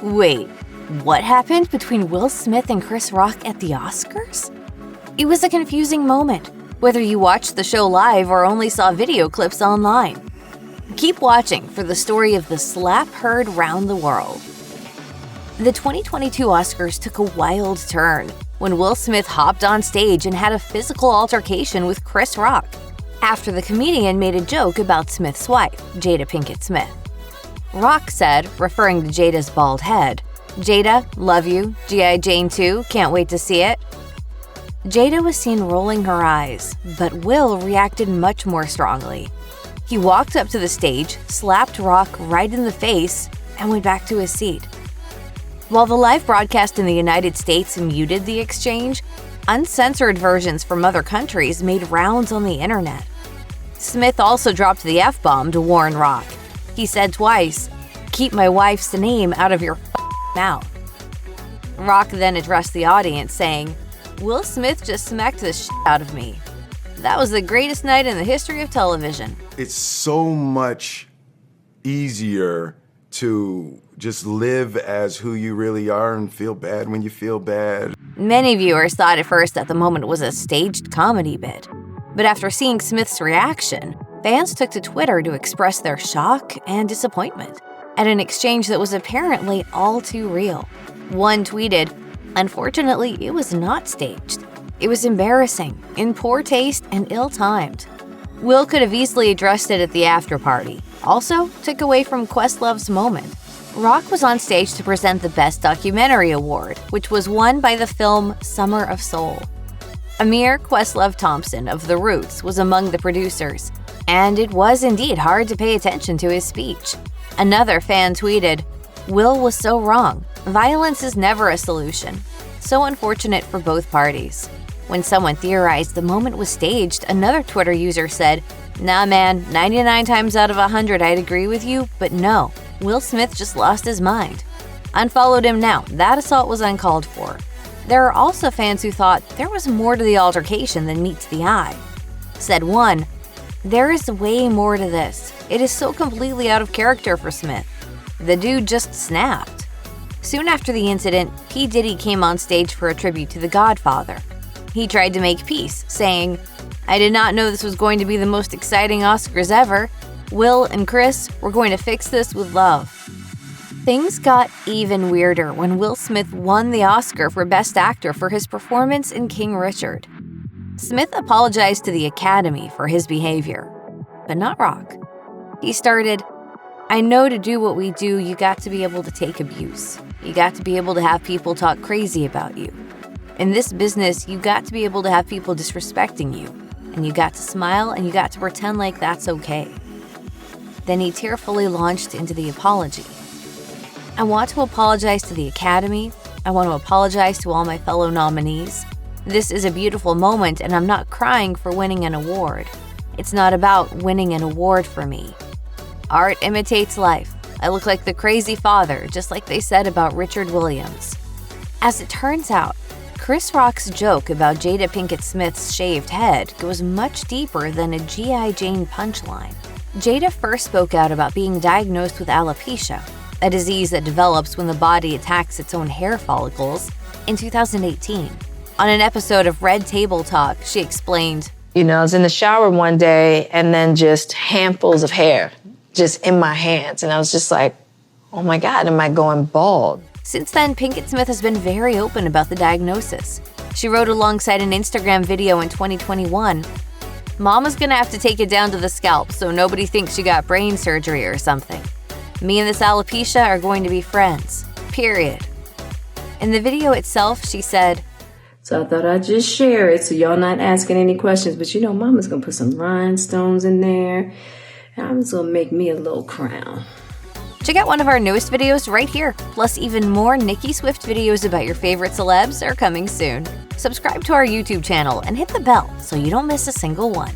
Wait, what happened between Will Smith and Chris Rock at the Oscars? It was a confusing moment, whether you watched the show live or only saw video clips online. Keep watching for the story of the slap heard round the world. The 2022 Oscars took a wild turn when Will Smith hopped on stage and had a physical altercation with Chris Rock after the comedian made a joke about Smith's wife, Jada Pinkett Smith. Rock said, referring to Jada's bald head, "Jada, love you, G.I. Jane 2, can't wait to see it." Jada was seen rolling her eyes, but Will reacted much more strongly. He walked up to the stage, slapped Rock right in the face, and went back to his seat. While the live broadcast in the United States muted the exchange, uncensored versions from other countries made rounds on the internet. Smith also dropped the F-bomb to warn Rock. He said twice, "Keep my wife's name out of your mouth." Rock then addressed the audience saying, "Will Smith just smacked the shit out of me. That was the greatest night in the history of television." It's so much easier to just live as who you really are and feel bad when you feel bad. Many viewers thought at first that the moment was a staged comedy bit. But after seeing Smith's reaction, fans took to Twitter to express their shock and disappointment at an exchange that was apparently all too real. One tweeted, "Unfortunately, it was not staged. It was embarrassing, in poor taste, and ill-timed." Will could have easily addressed it at the after-party. Also, took away from Questlove's moment. Rock was on stage to present the Best Documentary Award, which was won by the film Summer of Soul. Amir Questlove Thompson of The Roots was among the producers, and it was indeed hard to pay attention to his speech. Another fan tweeted, "Will was so wrong. Violence is never a solution. So unfortunate for both parties." When someone theorized the moment was staged, another Twitter user said, "Nah man, 99 times out of 100 I'd agree with you, but no, Will Smith just lost his mind. Unfollowed him now, that assault was uncalled for." There are also fans who thought there was more to the altercation than meets the eye. Said one, "There is way more to this. It is so completely out of character for Smith. The dude just snapped." Soon after the incident, P. Diddy came on stage for a tribute to The Godfather. He tried to make peace, saying, "I did not know this was going to be the most exciting Oscars ever. Will and Chris, we're going to fix this with love." Things got even weirder when Will Smith won the Oscar for Best Actor for his performance in King Richard. Smith apologized to the Academy for his behavior, but not Rock. He started, "I know to do what we do, you got to be able to take abuse. You got to be able to have people talk crazy about you. In this business, you got to be able to have people disrespecting you, and you got to smile and you got to pretend like that's okay." Then he tearfully launched into the apology. "I want to apologize to the Academy. I want to apologize to all my fellow nominees. This is a beautiful moment, and I'm not crying for winning an award. It's not about winning an award for me. Art imitates life. I look like the crazy father, just like they said about Richard Williams." As it turns out, Chris Rock's joke about Jada Pinkett Smith's shaved head goes much deeper than a G.I. Jane punchline. Jada first spoke out about being diagnosed with alopecia, a disease that develops when the body attacks its own hair follicles, in 2018. On an episode of Red Table Talk, she explained, "I was in the shower one day and then just handfuls of hair just in my hands. And I was just like, oh my God, am I going bald?" Since then, Pinkett Smith has been very open about the diagnosis. She wrote alongside an Instagram video in 2021, "Mama's gonna have to take it down to the scalp so nobody thinks she got brain surgery or something. Me and this alopecia are going to be friends, period." In the video itself, she said, "So I thought I'd just share it so y'all not asking any questions, but Mama's gonna put some rhinestones in there, and I'm just gonna make me a little crown." Check out one of our newest videos right here. Plus, even more Nicki Swift videos about your favorite celebs are coming soon. Subscribe to our YouTube channel and hit the bell so you don't miss a single one.